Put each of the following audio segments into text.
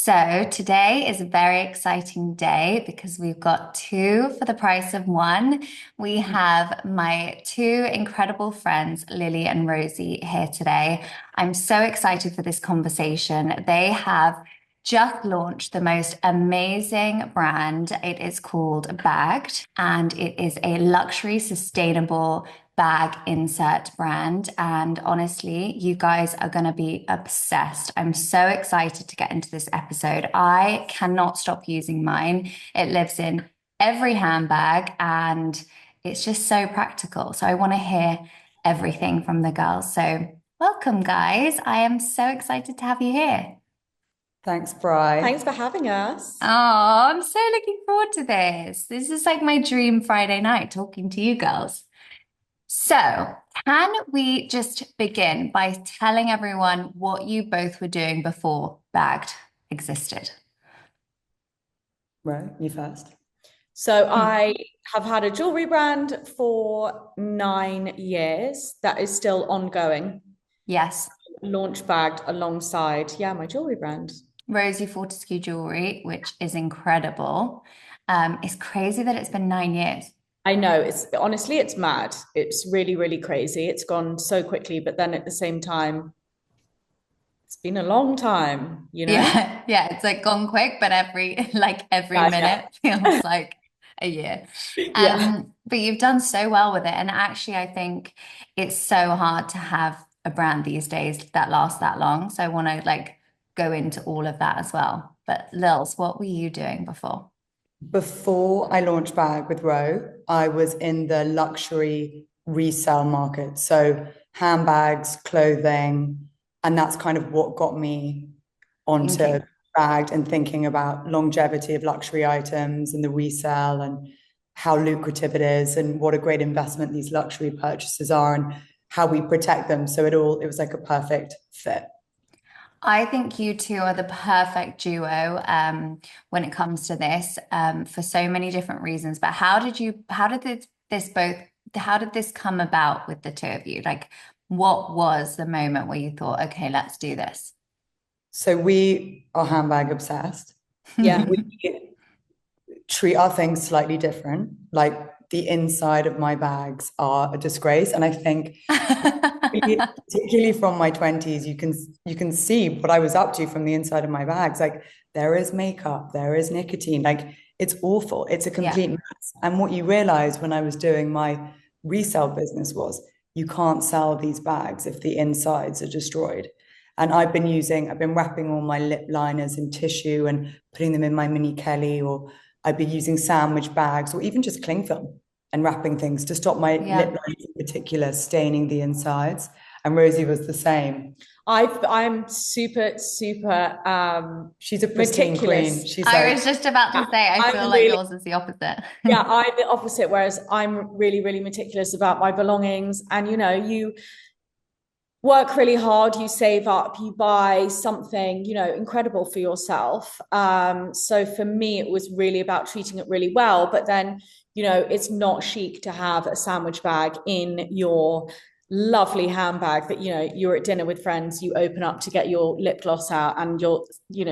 So today is a very exciting day because we've got two for the price of one. We have my two incredible friends, Lily and Rosie, here today. I'm so excited for this conversation. They have just launched the most amazing brand. It is called Bagged, and it is a luxury, sustainable bag insert brand. And honestly, you guys are going to be obsessed. I'm so excited to get into this episode. I cannot stop using mine. It lives in every handbag and it's just so practical. So I want to hear everything from the girls. So welcome, guys. I am so excited to have you here. Thanks, Bri. Thanks for having us. Oh, I'm so looking forward to this. This is like my dream Friday night talking to you girls. So, can we just begin by telling everyone what you both were doing before Bagged existed? Right, you first. So Hmm. I have had a jewelry brand for 9 years that is still ongoing. Yes, Launch bagged alongside, my jewelry brand. Rosie Fortescue Jewelry, which is incredible. It's crazy that it's been 9 years. I know it's mad. It's really, really crazy. It's gone so quickly, but then at the same time, it's been a long time, you know? Yeah, yeah, it's like gone quick, but every Yeah, minute feels like a year. yeah. But you've done so well with it. And actually, I think it's so hard to have a brand these days that lasts that long. So I want to like go into all of that as well. But Lils, what were you doing before? Before I launched Bag with Ro, I was in the luxury resale market. So handbags, clothing, and that's kind of what got me onto Okay. Bagged and thinking about longevity of luxury items and the resale and how lucrative it is and what a great investment these luxury purchases are and how we protect them. So it was like a perfect fit. I think you two are the perfect duo when it comes to this for so many different reasons. But how did how did this come about with the two of you? Like, what was the moment where you thought, okay, let's do this? So we are handbag obsessed. Yeah. We treat our things slightly different. Like the inside of my bags are a disgrace. And I think particularly from my 20s, you can see what I was up to from the inside of my bags. Like there is makeup, there is nicotine, like it's awful. It's a Yeah, complete mess. And what you realize when I was doing my resale business was you can't sell these bags if the insides are destroyed. And I've been wrapping all my lip liners in tissue and putting them in my mini Kelly, or I'd be using sandwich bags or even just cling film and wrapping things to stop my lip yeah. lines in particular staining the insides. And Rosie was the same. I'm super, super She's a pristine queen. meticulous. She's I was like, just about to say, I feel I'm like really yours is the opposite. I'm the opposite, whereas I'm really, really meticulous about my belongings. And you work really hard, you save up, you buy something, incredible for yourself. So for me, it was really about treating it really well. But then, it's not chic to have a sandwich bag in your lovely handbag that you're at dinner with friends, you open up to get your lip gloss out and your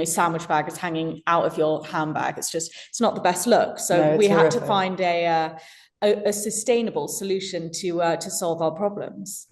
sandwich bag is hanging out of your handbag. It's not the best look, so no, we it's had to horrific. find a sustainable solution to solve our problems.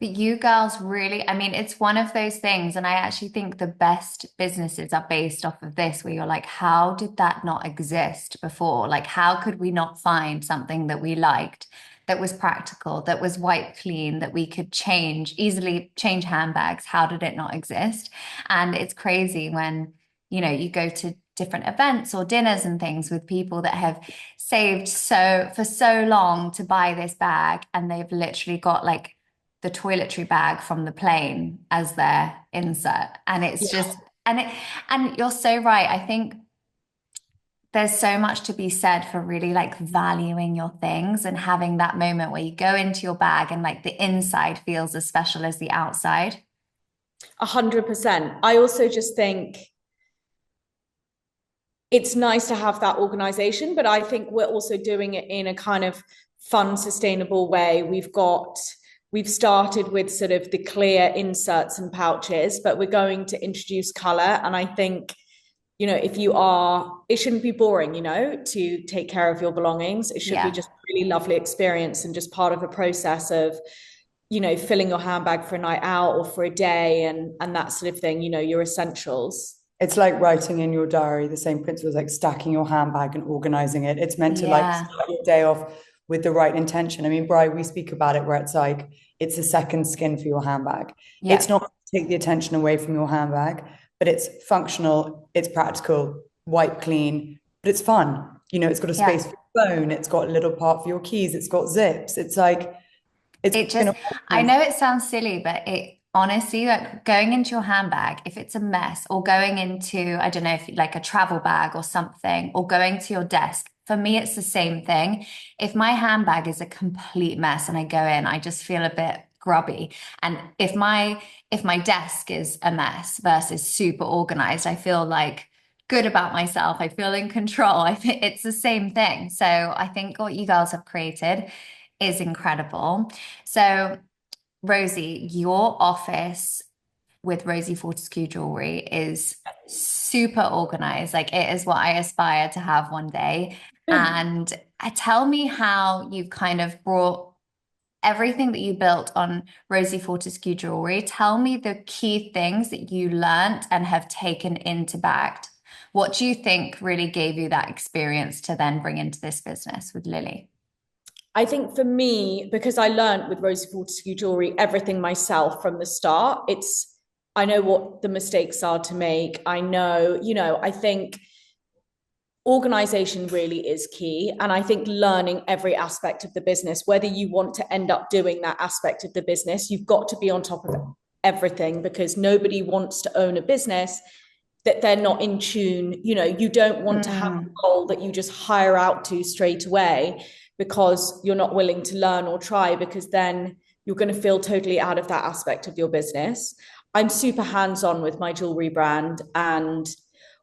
But you girls really, I mean, it's one of those things. And I actually think the best businesses are based off of this, where you're like, how did that not exist before? Like, how could we not find something that we liked, that was practical, that was wipe clean, that we could easily change handbags? How did it not exist? And it's crazy when, you go to different events or dinners and things with people that have saved for so long to buy this bag, and they've literally got like the toiletry bag from the plane as their insert. And it's Yeah. just, and you're so right. I think there's so much to be said for really like valuing your things and having that moment where you go into your bag and like the inside feels as special as the outside. 100%. I also just think it's nice to have that organization, but I think we're also doing it in a kind of fun, sustainable way. We've started with sort of the clear inserts and pouches, but we're going to introduce color. And I think it shouldn't be boring, to take care of your belongings. It should be just a really lovely experience and just part of a process of, filling your handbag for a night out or for a day and that sort of thing, your essentials. It's like writing in your diary, the same principle as like stacking your handbag and organizing it. It's meant to like start your day off with the right intention. I mean, Bri, we speak about it where it's like, it's a second skin for your handbag. Yeah. It's not to take the attention away from your handbag, but it's functional, it's practical, wipe clean, but it's fun. It's got a space for your phone. It's got a little part for your keys. It's got zips. It's like, I know it sounds silly, but it honestly, like going into your handbag, if it's a mess, or going into, I don't know, if like a travel bag or something, or going to your desk, for me, it's the same thing. If my handbag is a complete mess and I go in, I just feel a bit grubby. And if my desk is a mess versus super organized, I feel like good about myself. I feel in control. I think it's the same thing. So I think what you girls have created is incredible. So Rosie, your office with Rosie Fortescue Jewelry is super organized. Like it is what I aspire to have one day. And tell me how you've kind of brought everything that you built on Rosie Fortescue Jewelry. Tell me the key things that you learnt and have taken into Bagged. What do you think really gave you that experience to then bring into this business with Lily? I think for me, because I learned with Rosie Fortescue Jewelry everything myself from the start, I know what the mistakes are to make. I know, I think organization really is key. And I think learning every aspect of the business, whether you want to end up doing that aspect of the business, you've got to be on top of everything, because nobody wants to own a business that they're not in tune. You don't want to have a role that you just hire out to straight away because you're not willing to learn or try, because then you're going to feel totally out of that aspect of your business. I'm super hands-on with my jewelry brand, and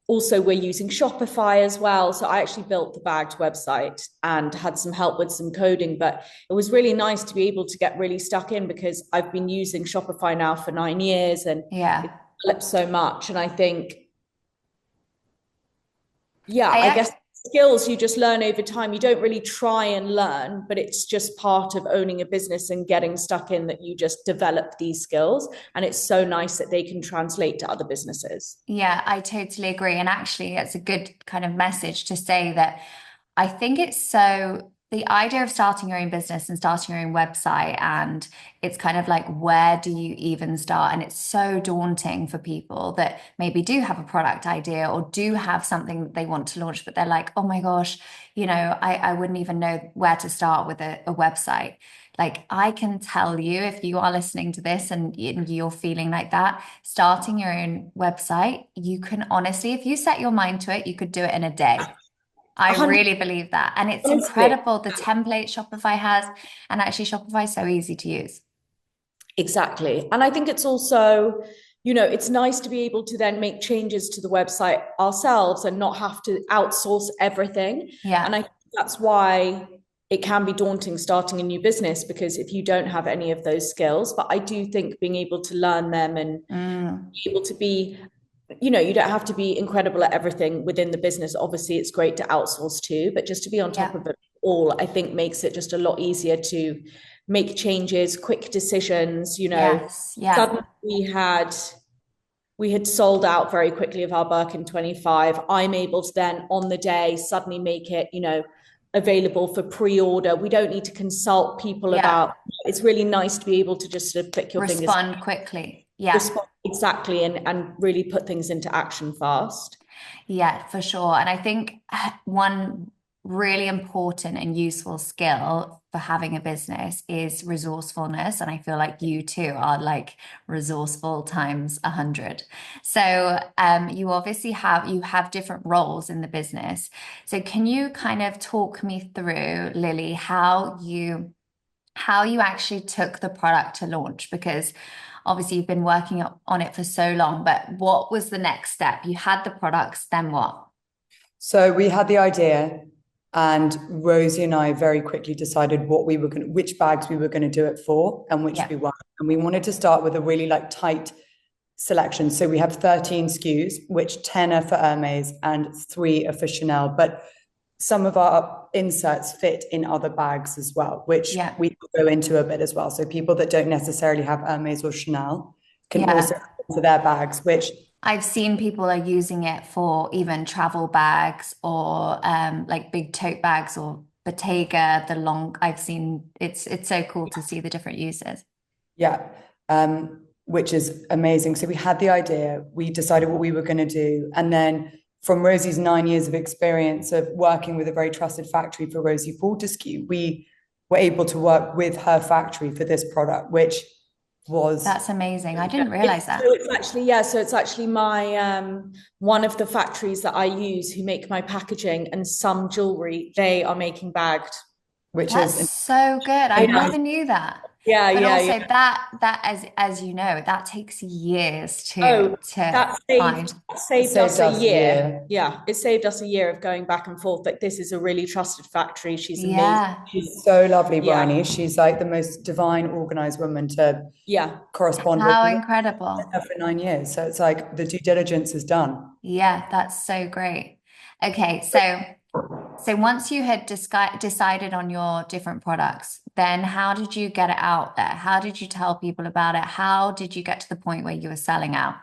also we're using Shopify as well. So I actually built the Bagged website and had some help with some coding, but it was really nice to be able to get really stuck in, because I've been using Shopify now for 9 years and it developed so much. And I think, I guess skills you just learn over time. You don't really try and learn, but it's just part of owning a business and getting stuck in that you just develop these skills. And it's so nice that they can translate to other businesses. Yeah, I totally agree. And actually, it's a good kind of message to say that I think the idea of starting your own business and starting your own website, and it's kind of like, where do you even start? And it's so daunting for people that maybe do have a product idea or do have something that they want to launch, but they're like, oh my gosh, I wouldn't even know where to start with a website. Like I can tell you, if you are listening to this and you're feeling like that, starting your own website, you can honestly, if you set your mind to it, you could do it in a day. I really believe that. And it's incredible the template Shopify has. And actually, Shopify is so easy to use. Exactly. And I think it's also, it's nice to be able to then make changes to the website ourselves and not have to outsource everything. Yeah. And I think that's why it can be daunting starting a new business, because if you don't have any of those skills, but I do think being able to learn them and be able to be, you don't have to be incredible at everything within the business. Obviously, it's great to outsource too, but just to be on top of it all, I think makes it just a lot easier to make changes, quick decisions. Suddenly we had sold out very quickly of our Birkin 25. I'm able to then on the day suddenly make it, available for pre-order. We don't need to consult people about. It's really nice to be able to just sort of click your fingers. Respond quickly. Yeah. Respond, exactly. And really put things into action fast. Yeah, for sure. And I think one really important and useful skill for having a business is resourcefulness. And I feel like you too are like resourceful times 100. So you obviously have different roles in the business. So can you kind of talk me through, Lily, how you actually took the product to launch? Because obviously you've been working on it for so long, but what was the next step? You had the products, then what? So we had the idea, and Rosie and I very quickly decided which bags we were going to do it for and which we weren't. And we wanted to start with a really like tight selection. So we have 13 SKUs, which 10 are for Hermes and 3 are for Chanel. But some of our inserts fit in other bags as well, which we go into a bit as well. So people that don't necessarily have Hermes or Chanel can also into their bags, which I've seen people are using it for even travel bags or like big tote bags or Bottega, the long. I've seen it's so cool to see the different uses. Yeah, which is amazing. So we had the idea, we decided what we were going to do, and then from Rosie's 9 years of experience of working with a very trusted factory for Rosie Fortescue, we were able to work with her factory for this product, which was That's amazing. I didn't realize that. So it's actually my one of the factories that I use who make my packaging and some jewelry, they are making bagged. That's so good. I never knew that. But also that as you know, that takes years to find. That saved us a year. Yeah, it saved us a year of going back and forth. Like, this is a really trusted factory. She's amazing. She's so lovely, Bryony. She's like the most divine, organized woman to correspond with. How incredible. For 9 years. So it's like the due diligence is done. Yeah, that's so great. Okay, so once you had decided on your different products, then how did you get it out there? How did you tell people about it? How did you get to the point where you were selling out?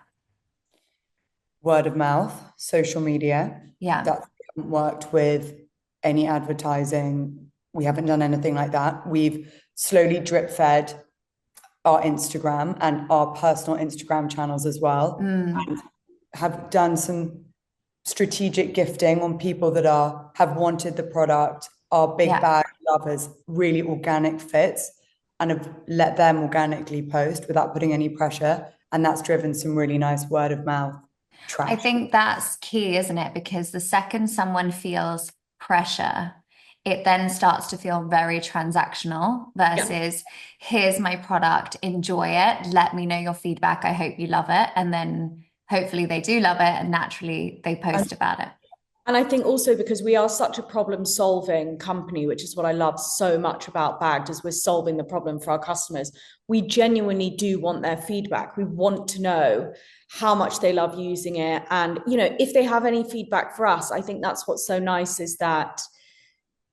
Word of mouth, social media. Yeah. That we haven't worked with any advertising. We haven't done anything like that. We've slowly drip fed our Instagram and our personal Instagram channels as well. And have done some strategic gifting on people that have wanted the product, are big bag lovers, really organic fits, and have let them organically post without putting any pressure. And that's driven some really nice word of mouth traction. I think that's key, isn't it? Because the second someone feels pressure, it then starts to feel very transactional versus here's my product, enjoy it, let me know your feedback, I hope you love it. And then hopefully they do love it and naturally they post about it. And I think also because we are such a problem-solving company, which is what I love so much about Bagged, is we're solving the problem for our customers. We genuinely do want their feedback. We want to know how much they love using it. And, you know, if they have any feedback for us, I think that's what's so nice, is that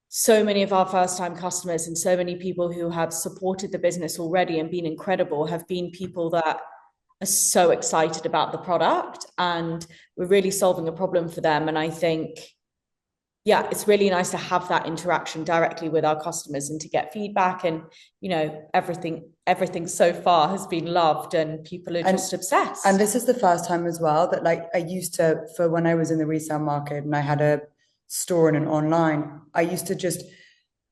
so many of our first-time customers and so many people who have supported the business already and been incredible have been people that are so excited about the product, and we're really solving a problem for them. And I think, it's really nice to have that interaction directly with our customers and to get feedback. And, you know, everything so far has been loved and people are just obsessed. And this is the first time as well that, like, I used to, for when I was in the resale market and I had a store and an online, I used to just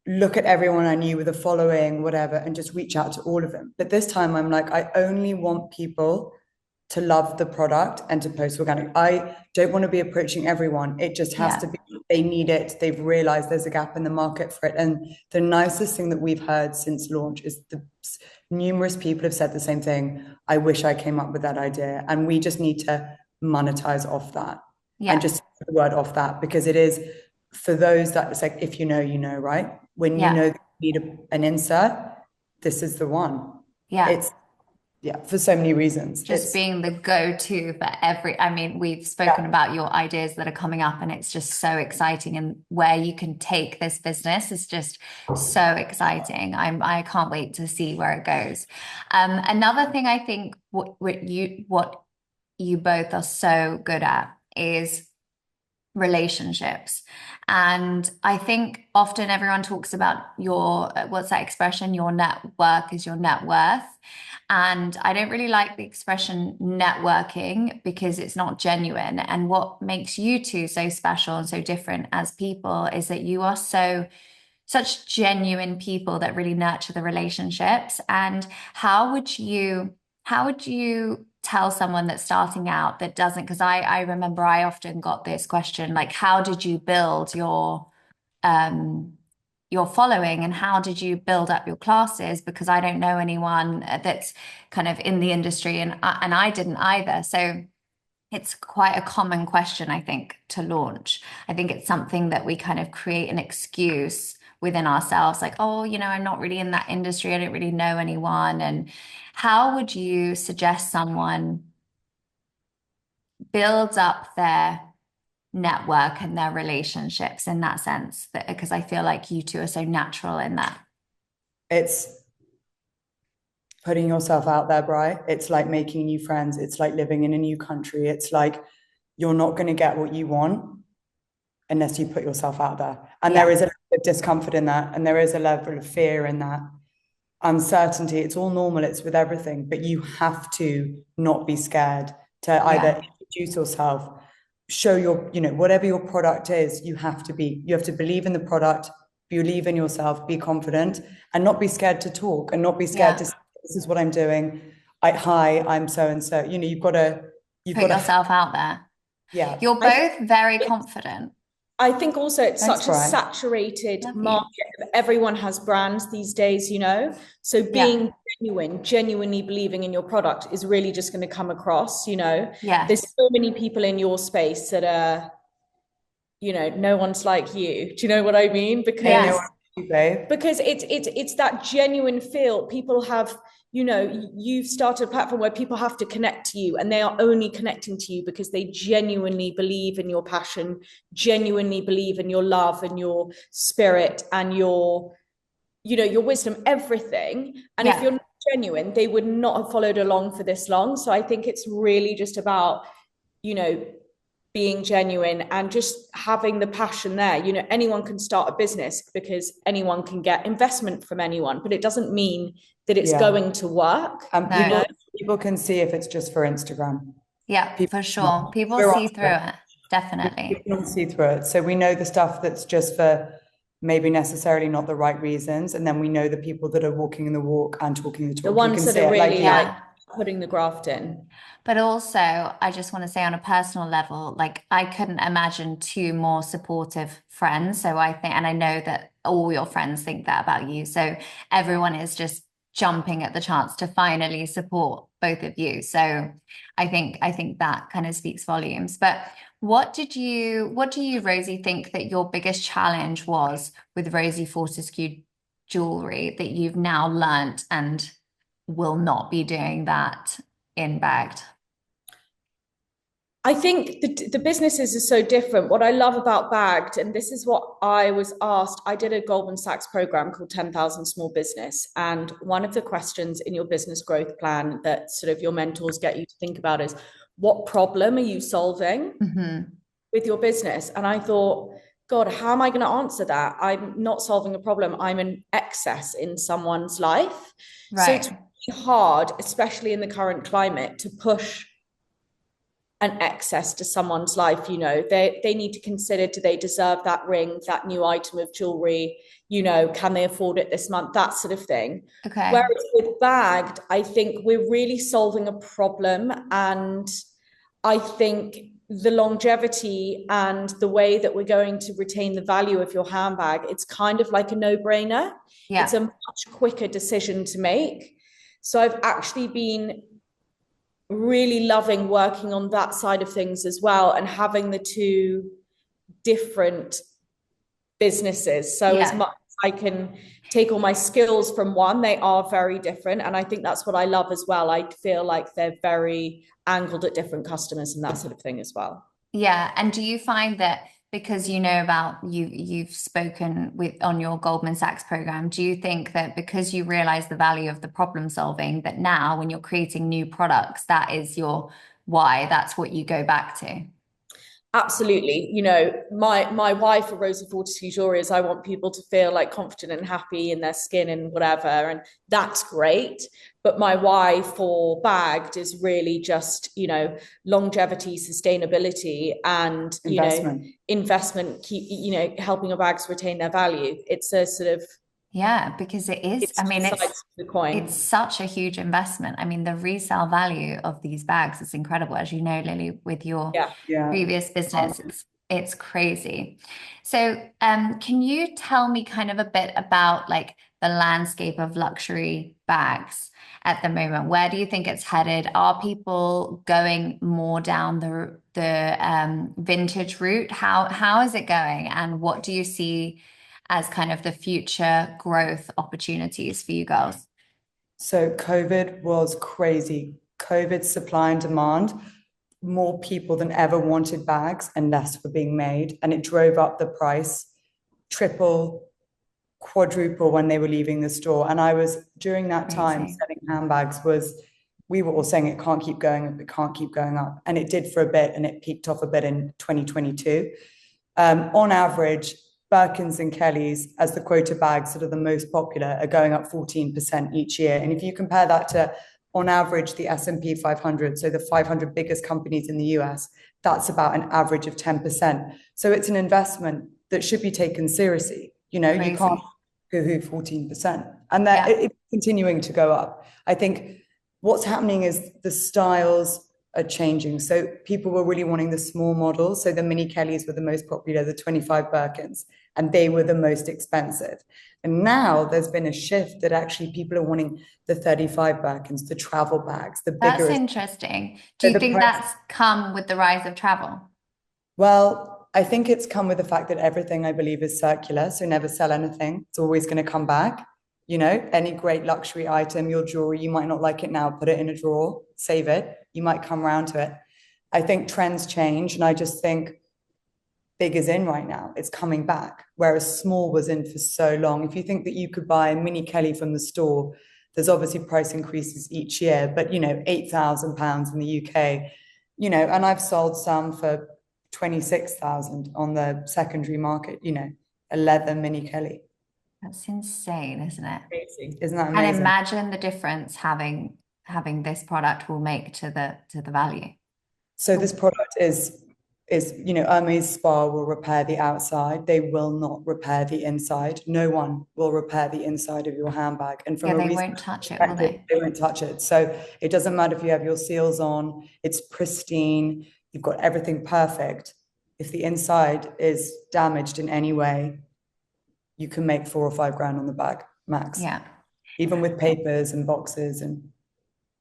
look at everyone I knew with a following, whatever, and just reach out to all of them. But this time I'm like, I only want people to love the product and to post organic. I don't want to be approaching everyone. It just has to be, they need it. They've realized there's a gap in the market for it. And the nicest thing that we've heard since launch is the numerous people have said the same thing. I wish I came up with that idea. And we just need to monetize off that and just the word off that, because it is for those that it's like, if you know, you know, right? When you know you need an insert, this is the one. It's for so many reasons. Just being the go-to for I mean, we've spoken about your ideas that are coming up, and it's just so exciting, and where you can take this business is just so exciting. I can't wait to see where it goes. Another thing I think what you both are so good at is relationships. And I think often everyone talks about what's that expression? Your network is your net worth. And I don't really like the expression networking because it's not genuine. And what makes you two so special and so different as people is that you are such genuine people that really nurture the relationships. And how would you tell someone that's starting out that doesn't, because I remember I often got this question, like, how did you build your following and how did you build up your classes? Because I don't know anyone that's kind of in the industry, and I didn't either. So it's quite a common question, I think, to launch. I think it's something that we kind of create an excuse within ourselves, like, oh, you know, I'm not really in that industry, I don't really know anyone. And how would you suggest someone build up their network and their relationships in that sense, that because I feel like you two are so natural in that. It's putting yourself out there, Bri. It's like making new friends. It's like living in a new country. It's like you're not going to get what you want unless you put yourself out there. And there is a level of discomfort in that, and there is a level of fear in that. Uncertainty, it's all normal, it's with everything, but you have to not be scared to either introduce yourself, show your, whatever your product is, you have to believe in the product, believe in yourself, be confident, and not be scared to talk, and not be scared to say, this is what I'm doing. Hi, I'm so and so. You've got to put yourself out there. Yeah. You're both very confident. I think also it's Thanks, such a Brian. saturated market. Everyone has brands these days, so being genuinely believing in your product is really just going to come across, there's so many people in your space that are, no one's like you. Do you know what I mean? Because it's that genuine feel. People have, you've started a platform where people have to connect to you, and they are only connecting to you because they genuinely believe in your passion, genuinely believe in your love and your spirit and your wisdom, everything. And if you're not genuine, they would not have followed along for this long. So I think it's really just about, being genuine and just having the passion there. Anyone can start a business because anyone can get investment from anyone, but it doesn't mean that it's going to work. And people can see if it's just for Instagram. Yeah, for sure. People see through it. Definitely. People see through it. So we know the stuff that's just for maybe necessarily not the right reasons. And then we know the people that are walking the walk and talking the talk. The ones that are really like putting the graft in. But also, I just want to say on a personal level, like I couldn't imagine two more supportive friends. So I think, and I know that all your friends think that about you. So everyone is just jumping at the chance to finally support both of you. So I think that kind of speaks volumes. But what do you, Rosie, think that your biggest challenge was with Rosie Fortescue jewelry that you've now learnt and will not be doing that in bagged? I think the businesses are so different. What I love about bagged, and this is what I was asked, I did a Goldman Sachs program called 10,000 Small Business. And one of the questions in your business growth plan that sort of your mentors get you to think about is, what problem are you solving with your business? And I thought, God, how am I going to answer that? I'm not solving a problem. I'm an excess in someone's life. Right. So it's really hard, especially in the current climate, to push an excess to someone's life. They need to consider, do they deserve that ring, that new item of jewelry? Can they afford it this month? That sort of thing. Okay. Whereas with bagged, I think we're really solving a problem. And I think the longevity and the way that we're going to retain the value of your handbag, it's kind of like a no-brainer. Yeah. It's a much quicker decision to make. So I've actually been really loving working on that side of things as well, and having the two different businesses. So as much as I can take all my skills from one, they are very different. And I think that's what I love as well. I feel like they're very angled at different customers and that sort of thing as well. Yeah. And do you find that because you've spoken on your Goldman Sachs program, do you think that because you realize the value of the problem solving, that now when you're creating new products, that is your why, that's what you go back to? Absolutely. My why for Rosie Fortescue jewelry is I want people to feel like confident and happy in their skin and whatever. And that's great. But my why for bagged is really just, longevity, sustainability, and, investment, helping our bags retain their value. It's a sort of, because it is, it's such a huge investment. I mean, the resale value of these bags is incredible, as you know, Lily, with your previous business. It's crazy. So can you tell me kind of a bit about like the landscape of luxury bags at the moment? Where do you think it's headed? Are people going more down the vintage route? How is it going? And what do you see as kind of the future growth opportunities for you girls? So COVID was crazy. COVID supply and demand. more people than ever wanted bags and less were being made. And it drove up the price triple, quadruple when they were leaving the store. And I was, during that time, Crazy. selling handbags we were all saying it can't keep going up, it can't keep going up. And it did for a bit, and it peaked off a bit in 2022. On average, Birkins and Kellys, as the quota bags that are the most popular, are going up 14% each year. And if you compare that to, on average, the S&P 500, so the 500 biggest companies in the US, that's about an average of 10%. So it's an investment that should be taken seriously. You know, Crazy. you can't go 14%. And that it's continuing to go up. I think what's happening is the styles are changing. So people were really wanting the small models. So the mini Kellys were the most popular, the 25 Birkins, and they were the most expensive. And now there's been a shift that actually people are wanting the 35 Birkins, the travel bags, the bigger. That's interesting. Do you think that's come with the rise of travel? Well, I think it's come with the fact that everything, I believe, is circular. So never sell anything. It's always going to come back. You know, any great luxury item, your jewelry, you might not like it now, put it in a drawer, save it. You might come around to it. I think trends change. And I just think big is in right now. It's coming back, whereas small was in for so long. If you think that you could buy a mini Kelly from the store, there's obviously price increases each year, but, you know, £8,000 in the UK, you know, and I've sold some for 26,000 on the secondary market, you know, a leather mini Kelly. That's insane, isn't it? Crazy. Isn't that amazing? And imagine the difference having this product will make to the value. So this product is you know, Hermes Spa will repair the outside. They will not repair the inside. No one will repair the inside of your handbag. And from they won't touch it, will they? They won't touch it. So it doesn't matter if you have your seals on, it's pristine, you've got everything perfect. If the inside is damaged in any way, you can make 4 or 5 grand on the bag, max. Yeah. Even with papers and boxes and.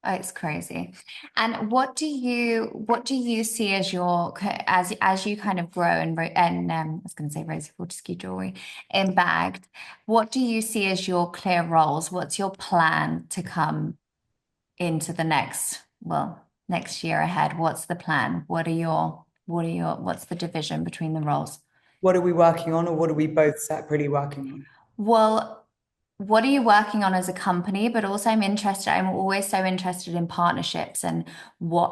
Oh, it's crazy. And what do you see as your as you kind of grow and I was going to say Rosie Fortescue jewelry in bagged, what do you see as your clear roles? What's your plan to come into the next year ahead? What's the plan? What's the division between the roles? What are we working on, or what are we both separately working on? Well, what are you working on as a company? But also I'm always so interested in partnerships and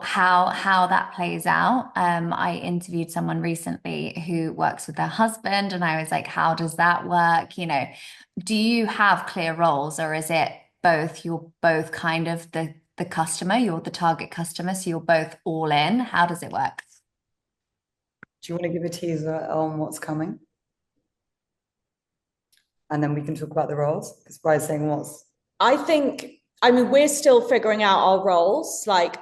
how that plays out. I interviewed someone recently who works with their husband, and I was like, how does that work? You know, do you have clear roles, or is it both? You're both kind of the customer, you're the target customer, so you're both all in. How does it work? Do you want to give a teaser on what's coming? And then we can talk about the roles, because Bry's saying I mean, we're still figuring out our roles. Like,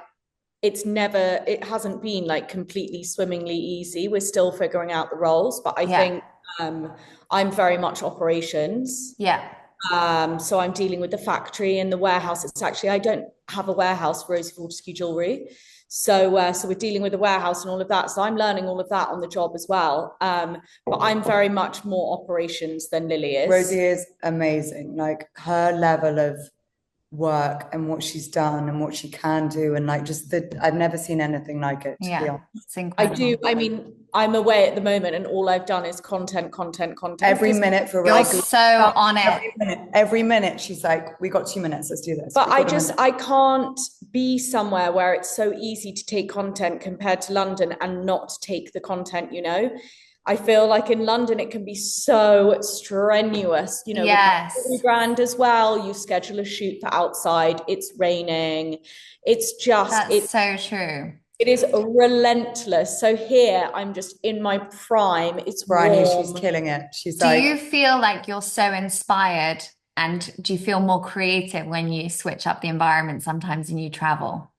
it hasn't been like completely swimmingly easy. We're still figuring out the roles, but I think I'm very much operations. Yeah. So I'm dealing with the factory and the warehouse. It's actually, I don't have a warehouse for Rosie Fortescue jewelry. So we're dealing with the warehouse and all of that. So I'm learning all of that on the job as well. But I'm very much more operations than Lily is. Rosie is amazing. Like, her level of work and what she's done and what she can do, and like I've never seen anything like it, to be honest. It's incredible. I mean, I'm away at the moment, and all I've done is content. Every minute for You're so on it. Every minute she's like, we got 2 minutes, let's do this. But I can't be somewhere where it's so easy to take content compared to London and not take the content, you know. I feel like in London it can be so strenuous, you know, yes. with the brand as well. You schedule a shoot for outside, it's raining. It's so true. It is relentless. So here I'm just in my prime. It's Bryony, warm. she's killing it. Do you feel like you're so inspired, and do you feel more creative when you switch up the environment sometimes and you travel?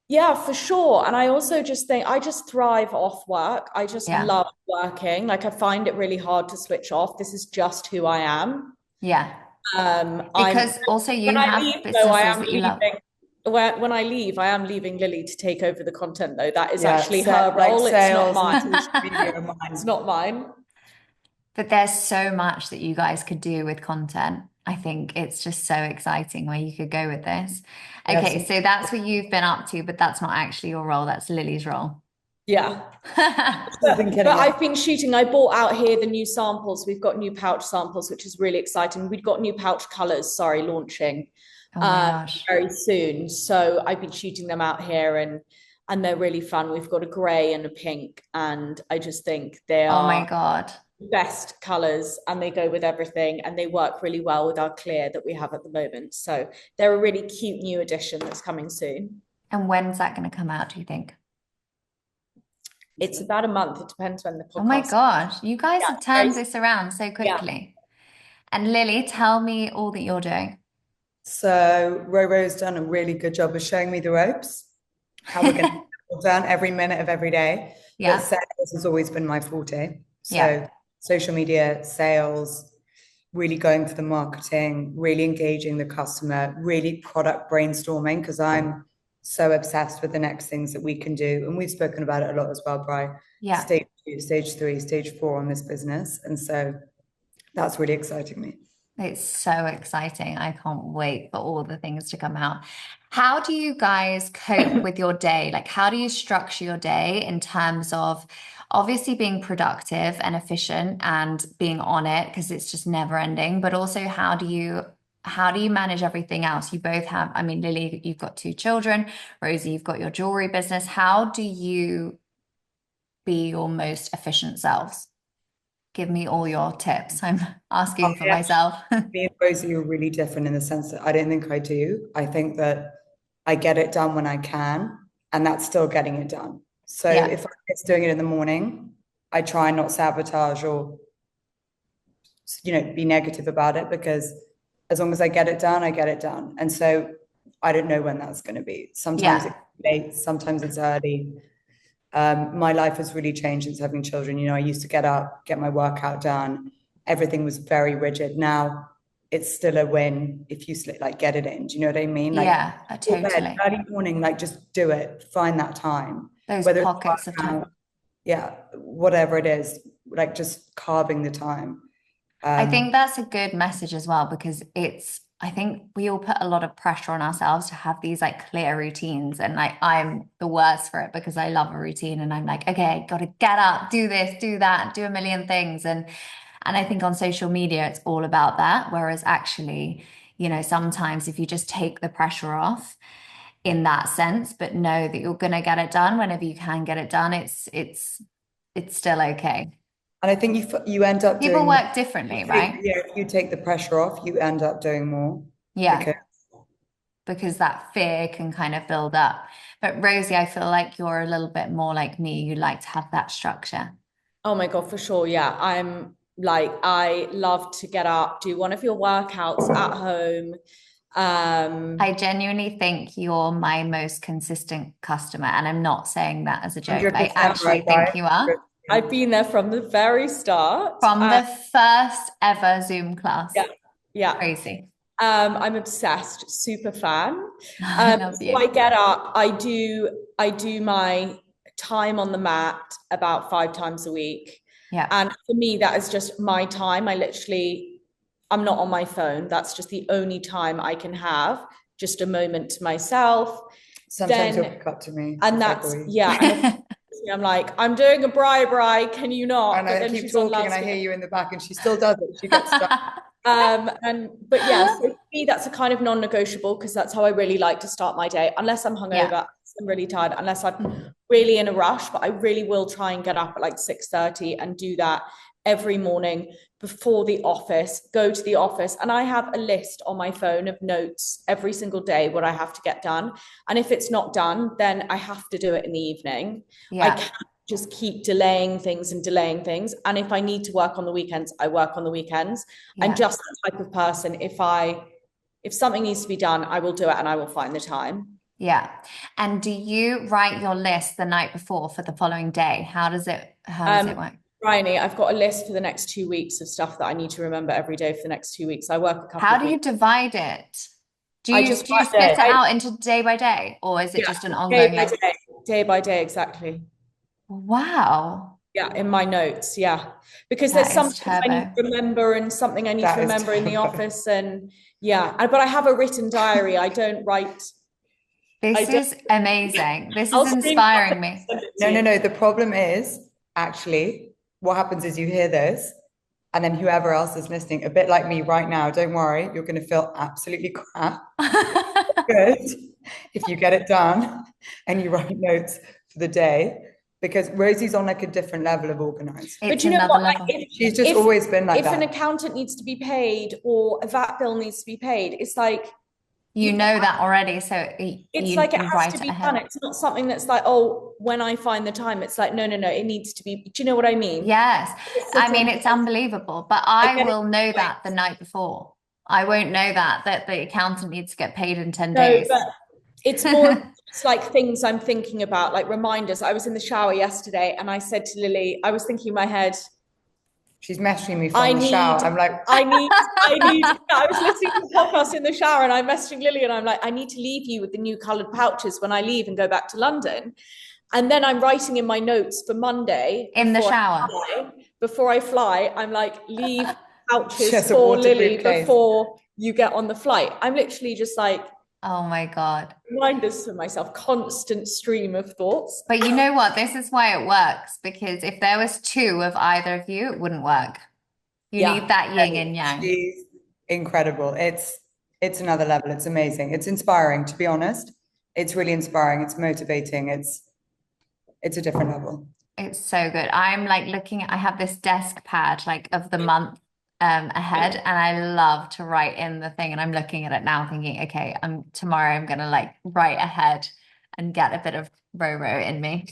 Yeah, for sure. And I also just think I just thrive off work. I just love working. Like, I find it really hard to switch off. This is just who I am. Yeah. Because also you have businesses that you love. When I leave, I am leaving Lily to take over the content, though. That is actually her role. It's not mine. It's not mine. But there's so much that you guys could do with content. I think it's just so exciting where you could go with this. Okay, so that's what you've been up to, but that's not actually your role. That's Lily's role. Yeah. But I've been shooting. I bought out here the new samples. We've got new pouch samples, which is really exciting. We've got new pouch colors, launching Oh my gosh. very soon. So I've been shooting them out here, and they're really fun. We've got a grey and a pink, and I just think they Oh my are God. best colors, and they go with everything, and they work really well with our clear that we have at the moment. So they're a really cute new addition that's coming soon. And when's that going to come out, do you think? It's about a month. It depends when the podcast. Oh my gosh, you guys have turned this around so quickly. And Lily, tell me all that you're doing. So Roro's done a really good job of showing me the ropes, how we're going to get it done every minute of every day. Yeah. But sales has always been my forte. So social media, sales, really going for the marketing, really engaging the customer, really product brainstorming, because I'm so obsessed with the next things that we can do. And we've spoken about it a lot as well, Bri. Yeah. Stage 2, stage 3, stage 4 on this business. And so that's really exciting me. It's so exciting. I can't wait for all the things to come out. How do you guys cope with your day? Like, how do you structure your day in terms of obviously being productive and efficient and being on it, because it's just never ending, but also how do you manage everything else? You both have, I mean, Lily, you've got 2 children. Rosie, you've got your jewelry business. How do you be your most efficient selves? Give me all your tips. I'm asking for myself. Me and Rosie are really different in the sense that I don't think I do. I think that I get it done when I can, and that's still getting it done. So if it's doing it in the morning, I try and not sabotage or, be negative about it, because as long as I get it done, I get it done. And so I don't know when that's going to be. Sometimes it's late, sometimes it's early. My life has really changed since having children. I used to get up, get my workout done. Everything was very rigid. Now it's still a win if you get it in. Do you know what I mean? Totally. Early morning, just do it. Find that time. Those pockets of time. Yeah, whatever it is, just carving the time. I think that's a good message as well, because I think we all put a lot of pressure on ourselves to have these clear routines, and I'm the worst for it because I love a routine, and I'm like, okay, got to get up, do this, do that, do a million things, and I think on social media it's all about that, whereas actually, sometimes if you just take the pressure off in that sense, but know that you're gonna get it done whenever you can get it done, it's still okay. And I think you end up people work differently, right? Yeah, if you take the pressure off, you end up doing more. Yeah. Because that fear can kind of build up. But Rosie, I feel like you're a little bit more like me. You like to have that structure. Oh my God, for sure. Yeah. I love to get up, do one of your workouts at home. I genuinely think you're my most consistent customer. And I'm not saying that as a joke. I actually think you are. I've been there from the very start. From the first ever Zoom class. Yeah. Crazy. I'm obsessed, super fan. I love you. So I get up, I do my time on the mat about 5 times a week. Yeah. And for me, that is just my time. I'm not on my phone. That's just the only time I can have just a moment to myself. Sometimes you'll pick up to me. And that's, and I'm like, I'm doing a Bri, can you not? And I keep talking and I hear you in the back, and she still does it. She gets stuck. But yeah, so for me, that's a kind of non-negotiable, because that's how I really like to start my day, unless I'm hungover, I'm really tired, unless I'm really in a rush. But I really will try and get up at 6:30 and do that every morning before the office, go to the office. And I have a list on my phone of notes every single day, what I have to get done. And if it's not done, then I have to do it in the evening. I can't just keep delaying things. And if I need to work on the weekends, I work on the weekends. I'm just the type of person, if something needs to be done, I will do it, and I will find the time. Yeah. And do you write your list the night before for the following day? How does it work? Bryony, I've got a list for the next 2 weeks of stuff that I need to remember every day for the next 2 weeks. I work a couple How do you divide it? Do you split it out into day by day, or is it just an ongoing list? Day by day, exactly. Wow. Yeah, in my notes, because there's something I need to remember and something I need to remember in the office, and but I have a written diary. I don't write This is amazing. This I'll is screen inspiring me. No. The problem is actually what happens is you hear this, and then whoever else is listening, a bit like me right now, don't worry, you're going to feel absolutely crap. Good if you get it done and you write notes for the day, because Rosie's on like a different level of organized. But you know another what? level. Like She's just always been like if that. an accountant needs to be paid or a VAT bill needs to be paid, it's like you know that already, so it's you like it you has write to it be ahead. done. It's not something that's like, oh, when I find the time, it's like, no, it needs to be. Do you know what I mean? Yes. I mean, it's unbelievable, but I get will it. know that the night before. I won't know that the accountant needs to get paid in 10 No, days. but it's more just like things I'm thinking about, like reminders. I was in the shower yesterday and I said to Lily, I was thinking in my head, she's messaging me from the shower. I'm like, I need. I was listening to the podcast in the shower and I'm messaging Lily and I'm like, I need to leave you with the new coloured pouches when I leave and go back to London. And then I'm writing in my notes for Monday in the shower. before I fly, I'm like, leave pouches Just a for Lily waterproof case. before you get on the flight. I'm literally just like, Oh my God. reminders to myself, constant stream of thoughts. But you know what? This is why it works, because if there was two of either of you, it wouldn't work. You need that yin and yang. She's incredible. It's another level. It's amazing. It's inspiring, to be honest. It's really inspiring. It's motivating. It's a different level. It's so good. I'm like looking at, I have this desk pad like of the month ahead, and I love to write in the thing, and I'm looking at it now thinking, okay, tomorrow I'm gonna like write ahead and get a bit of Roro in me.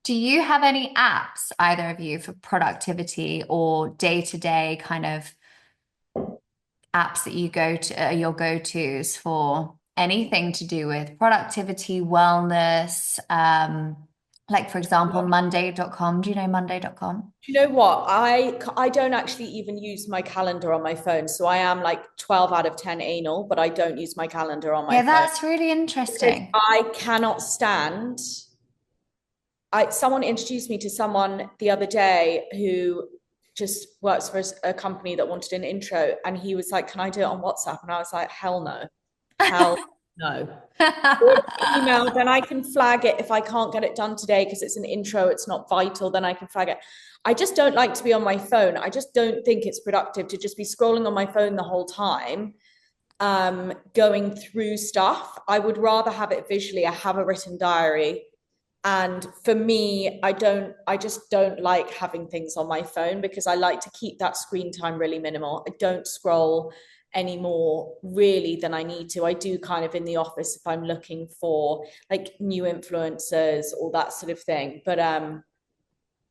Do you have any apps, either of you, for productivity or day-to-day kind of apps that you go to, your go-tos for anything to do with productivity, wellness, like for example, Monday.com. Do you know Monday.com? Do you know what? I don't actually even use my calendar on my phone. So I am like 12 out of 10 anal, but I don't use my calendar on my phone. Yeah, that's really interesting. Because I cannot stand. Someone introduced me to someone the other day who just works for a company that wanted an intro, and he was like, "Can I do it on WhatsApp?" And I was like, "Hell no, hell no." Or email, then I can flag it if I can't get it done today because it's an intro, it's not vital, then I can flag it. I just don't like to be on my phone. I just don't think it's productive to just be scrolling on my phone the whole time, going through stuff. I would rather have it visually. I have a written diary. And for me, I just don't like having things on my phone because I like to keep that screen time really minimal. I don't scroll any more really than I need to. I do kind of in the office if I'm looking for like new influencers or that sort of thing. But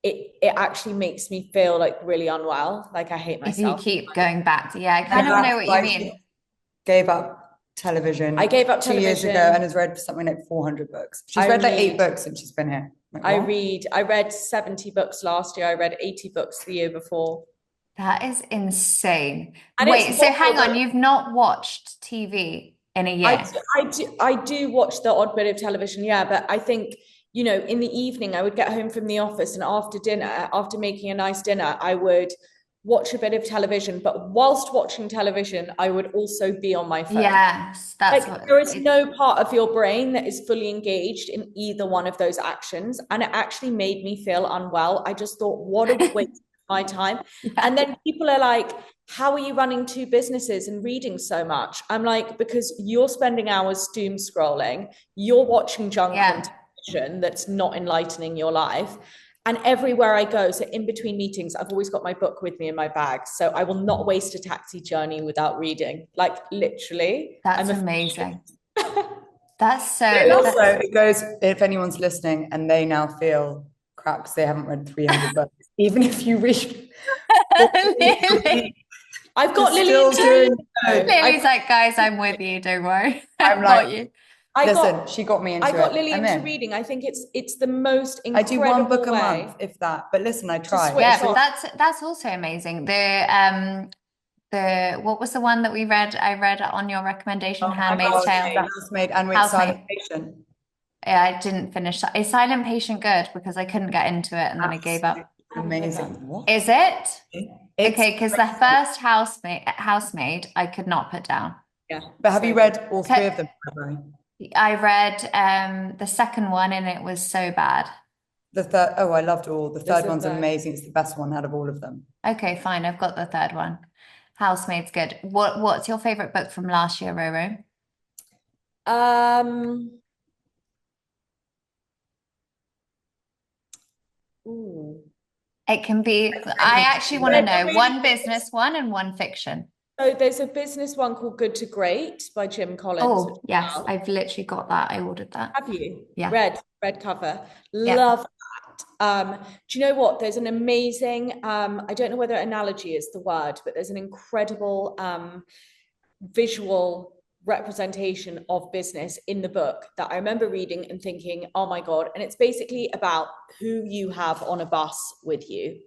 it actually makes me feel like really unwell. Like I hate myself. If you keep going back to, I kind of know what you mean. Gave up television. I gave up 2 years ago and has read something like 400 books. She's read like 8 books since she's been here. Like, I read 70 books last year. I read 80 books the year before. That is insane. And wait, so hang on, you've not watched TV in a year? I do watch the odd bit of television, yeah, but I think, you know, in the evening I would get home from the office and after dinner, after making a nice dinner, I would watch a bit of television, but whilst watching television, I would also be on my phone. Yes, that's like there is no part of your brain that is fully engaged in either one of those actions. And it actually made me feel unwell. I just thought, what a waste of my time. Yeah. And then people are like, how are you running 2 businesses and reading so much? I'm like, because you're spending hours doom scrolling, you're watching junk on television that's not enlightening your life. And everywhere I go, so in between meetings, I've always got my book with me in my bag. So I will not waste a taxi journey without reading. Like literally. That's amazing. That's so. Also, it goes, if anyone's listening and they now feel crap because they haven't read 300 books, even if you read. I've got Lily. Lily's like, guys, I'm with you. Don't worry. I'm like, you. She got me into it. I got Lily into reading. I think it's the most incredible I do 1 book a month, if that. But listen, I try. Yeah, but that's also amazing. The what was the one that we read? I read on your recommendation, Handmaid's Tale. Housemaid and Silent Patient. Yeah, I didn't finish that. Is Silent Patient good? Because I couldn't get into it and then I gave up. Amazing. What? Is it? Okay, because the first housemaid I could not put down. Yeah. But have you read all 3 of them? I read the second one and it was so bad. The third, oh, I loved all. The There's third a one's third. amazing. It's the best one out of all of them. Okay, fine. I've got the third one. Housemaid's good. What's your favorite book from last year, Roro? Um, ooh. It can be, I actually want to Read a know really one good. business one and one fiction. So there's a business one called Good to Great by Jim Collins, which Oh, yes, I love. I've literally got that. I ordered that. Have you? Yeah. Red cover. Yeah. Love that. Do you know what? There's an amazing, I don't know whether analogy is the word, but there's an incredible visual representation of business in the book that I remember reading and thinking, oh my God. And it's basically about who you have on a bus with you,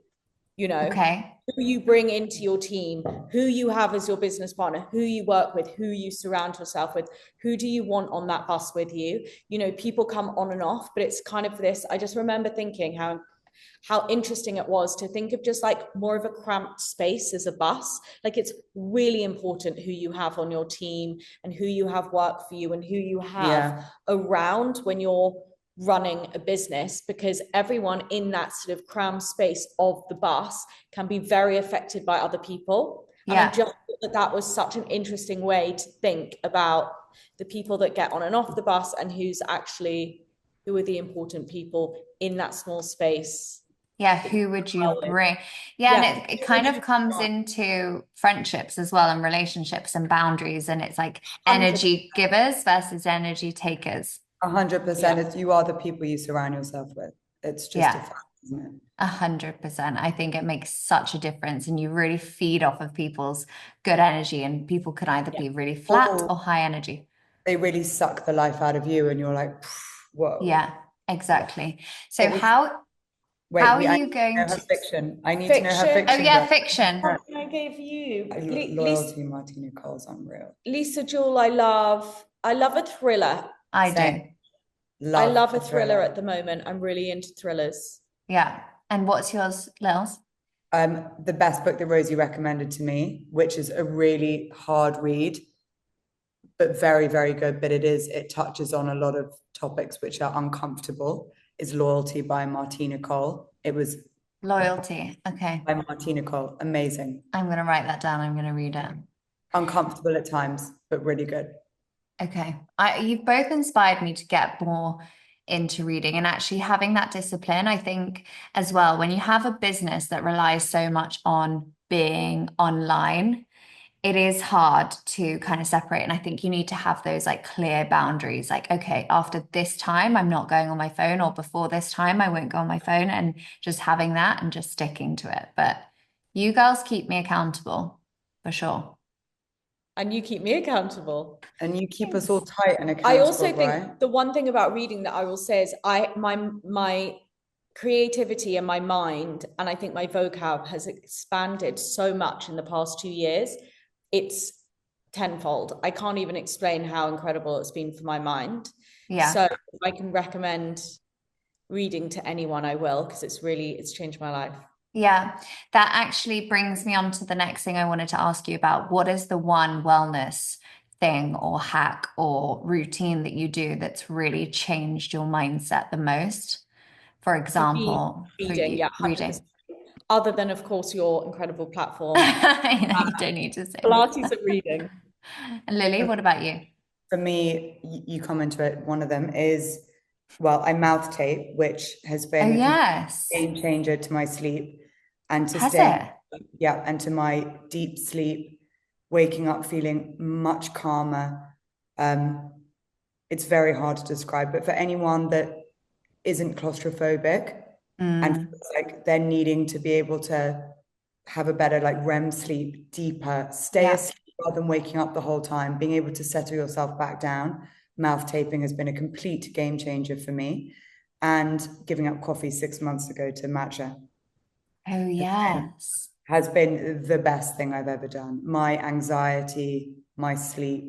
you know, Okay. who you bring into your team, who you have as your business partner, who you work with, who you surround yourself with, who do you want on that bus with you? You know, people come on and off, but it's kind of this. I just remember thinking how interesting it was to think of just like more of a cramped space as a bus. Like it's really important who you have on your team and who you have work for you and who you have around when you're running a business, because everyone in that sort of crammed space of the bus can be very affected by other people. And I just thought that was such an interesting way to think about the people that get on and off the bus and who are the important people in that small space. Yeah, who would you bring? Yeah, and it kind of comes into friendships as well and relationships and boundaries. And it's like 100%. energy givers versus energy takers. 100%. It's, you are the people you surround yourself with. It's just a Yeah, fact, isn't it? 100%. I think it makes such a difference. And you really feed off of people's good energy. And people can either be really flat Or or high energy. they really suck the life out of you, and you're like, whoa. Yeah, exactly. So What was, how wait, are I you need to know going her to fiction. I need to know her Fiction. Oh fiction, yeah, girl. fiction. Something I gave you. Loyalty, Martina Cole's unreal. Lisa Jewell, I love. I love a thriller. I Same. do. I Love love a a thriller thriller. at the moment. I'm really into thrillers. Yeah. And what's yours, Lils? The best book that Rosie recommended to me, which is a really hard read, but very, very good. But it touches on a lot of topics which are uncomfortable, is Loyalty by Martina Cole. It was Loyalty. Okay. by Martina Cole. Amazing. I'm going to write that down. I'm going to read it. Uncomfortable at times, but really good. Okay. You've both inspired me to get more into reading and actually having that discipline. I think as well, when you have a business that relies so much on being online, it is hard to kind of separate. And I think you need to have those like clear boundaries. Like, okay, after this time, I'm not going on my phone, or before this time, I won't go on my phone, and just having that and just sticking to it. But you girls keep me accountable for sure. And you keep me accountable. And you keep us all Thanks. tight and I accountable, also think right? the one thing about reading that I will say is my creativity and my mind, and I think my vocab has expanded so much in the past 2 years. It's tenfold. I can't even explain how incredible it's been for my mind. Yeah. So if I can recommend reading to anyone, I will, because it's changed my life. Yeah, that actually brings me on to the next thing I wanted to ask you about. What is the one wellness thing or hack or routine that you do that's really changed your mindset the most? For For me, example, for reading, you, yeah, 100%. reading. Other than, of course, your incredible platform. I know you don't need to say Pilates that. and reading. And Lily, what about you? For me, you come into it. One of them is, well, I mouth tape, which has Oh, been a yes. game changer to my sleep and to Has staying, it? yeah, and to my deep sleep, waking up feeling much calmer. It's very hard to describe, but for anyone that isn't claustrophobic and Mm, feels like they're needing to be able to have a better like REM sleep, deeper, stay yeah. asleep rather than waking up the whole time, being able to settle yourself back down. Mouth taping has been a complete game changer for me. And giving up coffee 6 months ago to matcha Oh, yes. has been the best thing I've ever done. My anxiety, my sleep,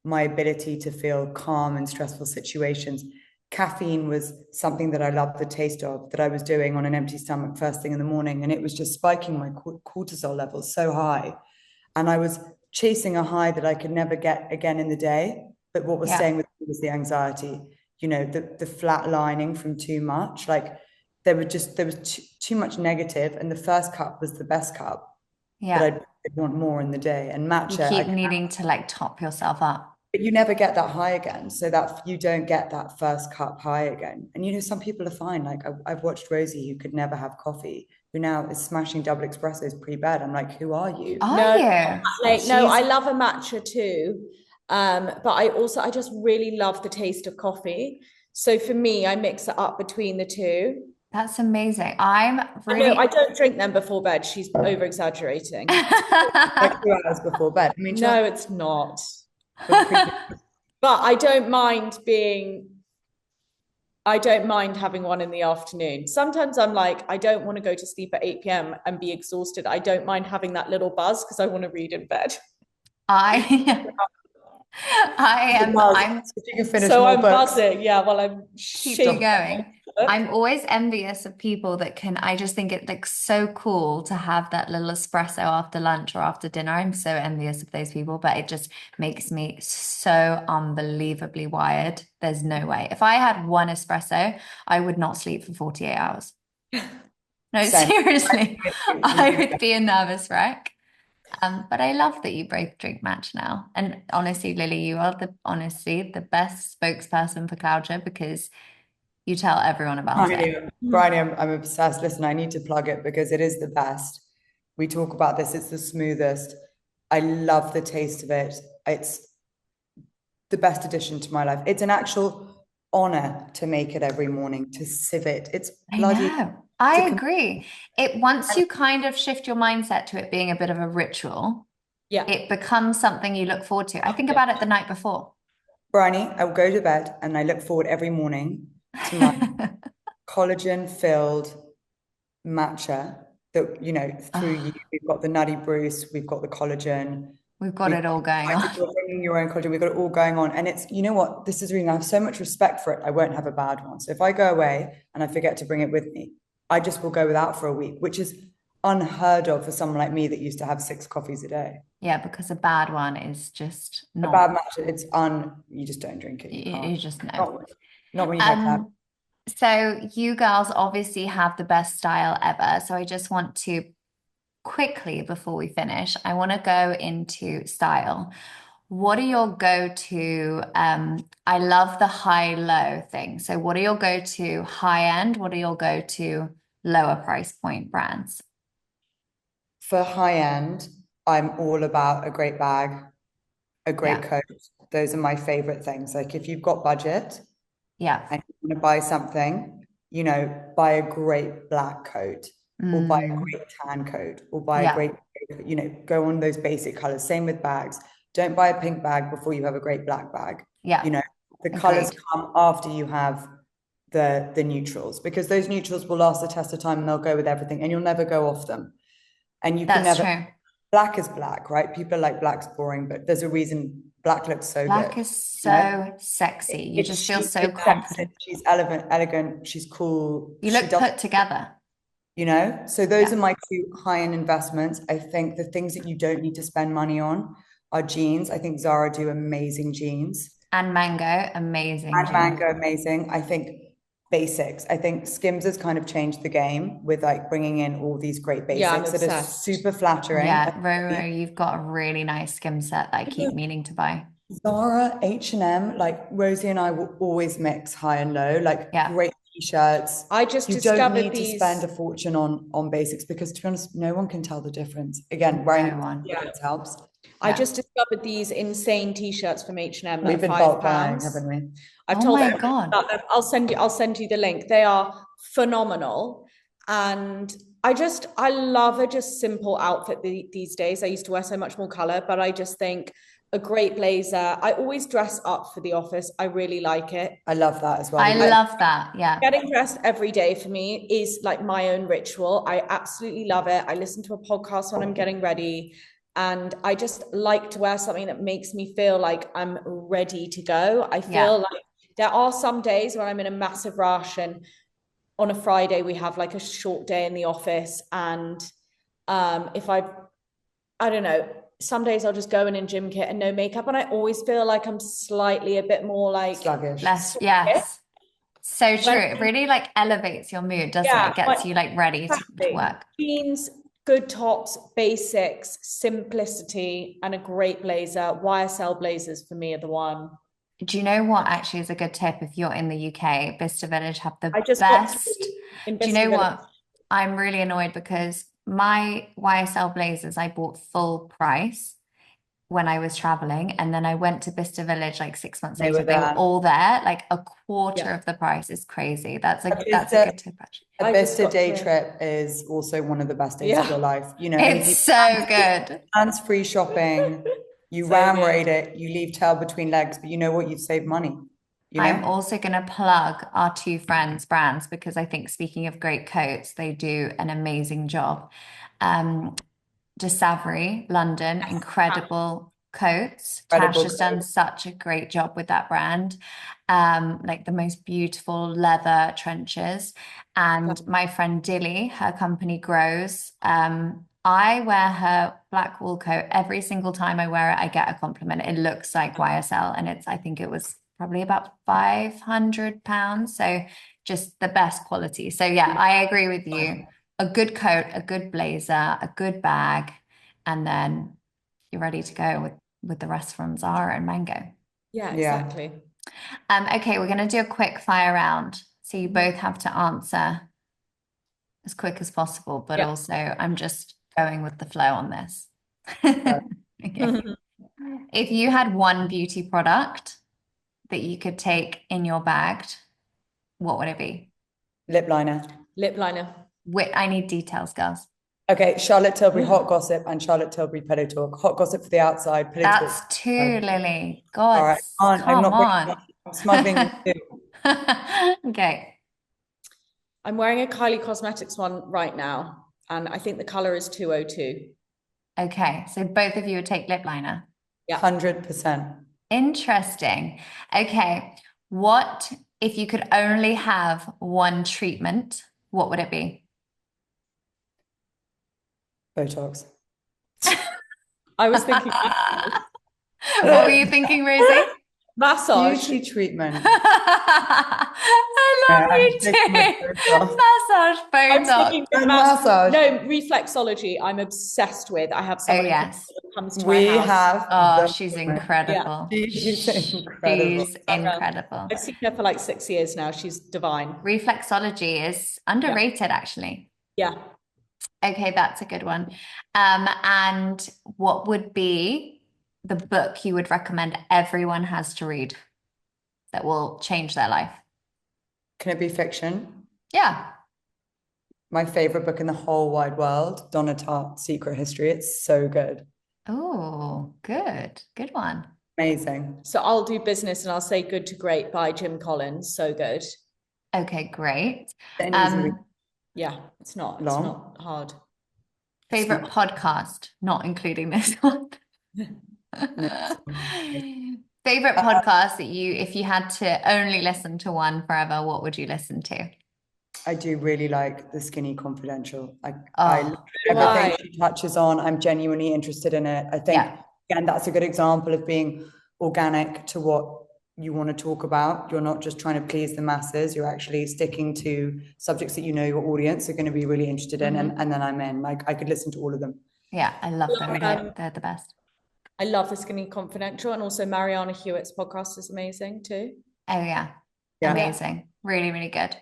my ability to feel calm in stressful situations. Caffeine was something that I loved the taste of, that I was doing on an empty stomach first thing in the morning. And it was just spiking my cortisol levels so high. And I was chasing a high that I could never get again in the day. But what was staying with me was the anxiety, you know, the flat lining from too much. Like there was too much negative, and the first cup was the best cup. Yeah. But I'd want more in the day. And matcha, you keep needing to like top yourself up. but you never get that high again. So that you don't get that first cup high again. And you know, some people are fine. Like I've watched Rosie, who could never have coffee, who now is smashing double espressos pre-bed. I'm like, who are you? No, I love a matcha too. But I just really love the taste of coffee. So for me, I mix it up between the two. That's amazing. I don't drink them before bed. She's over exaggerating. Like 2 hours before bed. I mean, no, it's not. But I don't mind having one in the afternoon. Sometimes I'm like, I don't want to go to sleep at 8 p.m. and be exhausted. I don't mind having that little buzz because I want to read in bed. I'm buzzing. Yeah, well, I'm keep going. I'm always envious of people that I just think it looks so cool to have that little espresso after lunch or after dinner. I'm so envious of those people, but it just makes me so unbelievably wired. There's no way. If I had one espresso, I would not sleep for 48 hours. No, seriously, I would be a nervous wreck. But I love that you both drink matcha now. And honestly, Lily, you are the best spokesperson for Cloudia because you tell everyone about it. Bryony, I'm obsessed. Listen, I need to plug it because it is the best. We talk about this. It's the smoothest. I love the taste of it. It's the best addition to my life. It's an actual honor to make it every morning, to sieve it. It's bloody. I agree. Once you kind of shift your mindset to it being a bit of a ritual, it becomes something you look forward to. I think about it the night before. Bryony, I will go to bed and I look forward every morning to my collagen-filled matcha that, you know, through you, we've got the Nutty Bruce, we've got the collagen. We've got it all going on. You're bringing your own collagen, we've got it all going on. And it's, you know what, this is really, I have so much respect for it, I won't have a bad one. So if I go away and I forget to bring it with me, I just will go without for a week, which is unheard of for someone like me that used to have 6 coffees a day. Yeah, because a bad one is just not. A bad matcha, you just don't drink it. You just know. Not when you have that. So you girls obviously have the best style ever. So I just want to quickly, before we finish, I want to go into style. What are your go-to? I love the high-low thing. So what are your go-to high-end? What are your go-to lower price point brands? For high-end, I'm all about a great bag, a great coat. Those are my favorite things. Like if you've got budget, and you want to buy something, you know, buy a great black coat or buy a great tan coat or buy a great, you know, go on those basic colors. Same with bags. Don't buy a pink bag before you have a great black bag. You know, the colors come after you have the neutrals, because those neutrals will last the test of time and they'll go with everything and you'll never go off them. And you can never. True. Black is black, right? People are like black's boring, but there's a reason black looks so good. Black is so sexy. You just feel so confident. She's elegant, she's cool. You look put together. You know, so those are my 2 high-end investments. I think the things that you don't need to spend money on are jeans. I think Zara do amazing jeans. And Mango, amazing. And Mango, amazing. I think basics. I think Skims has kind of changed the game with like bringing in all these great basics that are super flattering. Yeah, Roro, you've got a really nice Skim set that I keep meaning to buy. Zara, H&M, like Rosie and I will always mix high and low, like great t-shirts. I just discovered don't need to spend a fortune on basics because, to be honest, no one can tell the difference. Again, wearing it helps. I just discovered these insane t-shirts from H&M. We've been bulk buying, haven't we? I've told them about them. I'll send you the link. They are phenomenal. And I love a just simple outfit these days. I used to wear so much more color, but I just think a great blazer. I always dress up for the office. I really like it. I love that as well. I love that. Yeah. Getting dressed every day for me is like my own ritual. I absolutely love it. I listen to a podcast when I'm getting ready. And I just like to wear something that makes me feel like I'm ready to go. I feel like there are some days when I'm in a massive rush, and on a Friday we have like a short day in the office. And if I don't know, some days I'll just go in gym kit and no makeup, and I always feel like I'm slightly a bit more like sluggish. Less, yes. So true. When- It really like elevates your mood, doesn't it? Yeah, It gets you like ready to exactly. work. Jeans, good tops, basics, simplicity, and a great blazer. YSL blazers for me are the one. Do you know what actually is a good tip if you're in the UK? Bicester Village have the I just got best. to in Do you Bicester know Village. what? I'm really annoyed because my YSL blazers I bought full price when I was traveling, and then I went to Bicester Village like 6 months They later. were They were there. all there, like a quarter Yeah. of the price. Is crazy. That's a Bicester- good tip actually. A I just Bicester got day to- trip is also one of the best days of Yeah. your life. You know, and if It's you so good. hands-free shopping, you So ram good. raid it, you leave tail between legs, but you know what? You've saved money. You I'm know? also going to plug our two friends' brands because I think speaking of great coats, they do an amazing job. De Savary, London, incredible coats. Tash Incredible has done such a great job with that brand. Like the most beautiful leather trenches. And my friend Dilly, her company grows. I wear her black wool coat every single time I wear it. I get a compliment. It looks like YSL, and I think it was probably about £500. So just the best quality. So yeah, I agree with you. A good coat, a good blazer, a good bag, and then you're ready to go with the rest from Zara and Mango. Yeah, Yeah. exactly. Okay, we're going to do a quick fire round. So you both have to answer as quick as possible, but Yeah. also I'm just going with the flow on this. Okay. If you had one beauty product that you could take in your bag, what would it be? Lip liner. Lip liner. I need details, girls. Okay, Charlotte Tilbury Hot Gossip and Charlotte Tilbury Pillow Talk. Hot Gossip for the outside, Pillow Talk. That's two, Lily. God, All right, I'm come not on. I'm smuggling in two. Okay. I'm wearing a Kylie Cosmetics one right now, and I think the color is 202. Okay, so both of you would take lip liner. Yeah. 100%. Interesting. Okay, what if you could only have one treatment, what would it be? Botox. I was thinking What were you thinking, Rosie? massage. Beauty treatment. I love Yeah, you I'm taking my too. Botox. Massage, I'm Botox. thinking Massage. No, reflexology. I'm obsessed with. I have someone yes. who comes to We my house. have. Oh, the she's woman. incredible. She's incredible. She's incredible. I've seen her for like 6 years now. She's divine. Reflexology is underrated, actually. Yeah. Okay, that's a good one. And what would be the book you would recommend everyone has to read that will change their life? Can it be fiction? Yeah. My favorite book in the whole wide world, Donna Tartt's Secret History. It's so good. Oh, good. Good one. Amazing. So I'll do business and I'll say Good to Great by Jim Collins. So good. Okay, great. An easy read. Yeah, it's not Long. hard. Favorite podcast, not including this one. Favorite podcast that if you had to only listen to one forever, what would you listen to? I do really like The Skinny Confidential. I Oh, everything Why? she touches on, I'm genuinely interested in it. I think, yeah. again, that's a good example of being organic to what you want to talk about. You're not just trying to please the masses. You're actually sticking to subjects that you know your audience are going to be really interested in. And then I'm in. Like, I could listen to all of them. Yeah, I love them. They're the best. I love The Skinny Confidential, and also Mariana Hewitt's podcast is amazing too. Oh yeah. Yeah. Amazing. Really, really good.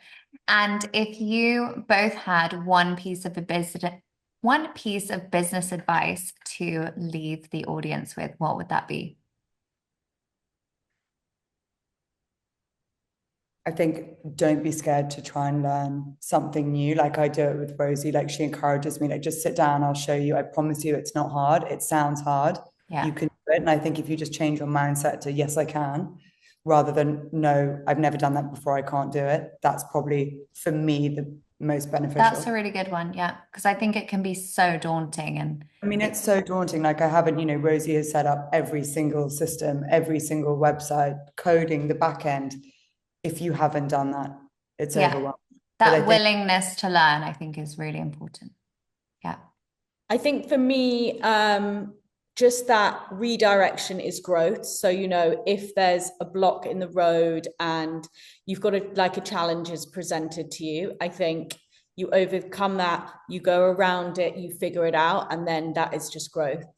And if you both had one piece of business advice to leave the audience with, what would that be? I think don't be scared to try and learn something new. Like I do it with Rosie. Like she encourages me, like, just sit down, I'll show you. I promise you it's not hard. It sounds hard. Yeah. You can do it. And I think if you just change your mindset to yes, I can, rather than no, I've never done that before, I can't do it. That's probably for me the most beneficial. That's a really good one. Yeah. Because I think it can be so daunting and I mean, it's so daunting. Like I haven't, Rosie has set up every single system, every single website, coding the back end. If you haven't done that, it's overwhelming. That willingness to learn, I think, is really important. Yeah. I think for me, just that redirection is growth. So, you know, if there's a block in the road and you've got a challenge is presented to you, I think you overcome that, you go around it, you figure it out, and then that is just growth. I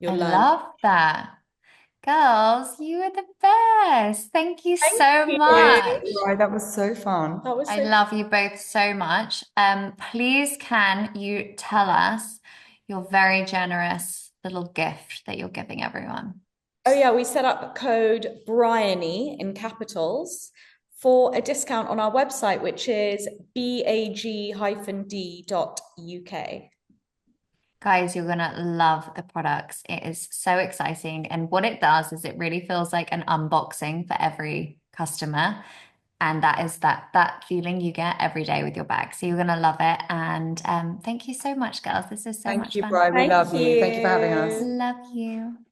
You'll learn. love that. Girls, you are the best. Thank you Thank so you. much. Right, that was so fun. That was I so love you both so much. Please can you tell us your very generous little gift that you're giving everyone? Oh yeah, we set up code Bryony in capitals for a discount on our website, which is bag-d.uk. Guys, you're gonna love the products. It is so exciting. And what it does is it really feels like an unboxing for every customer. And that is that feeling you get every day with your bag. So you're gonna love it. And thank you so much, girls. This is so Thank much you, fun. Bri. We Thank love you. Thank you for having us. you. Love you.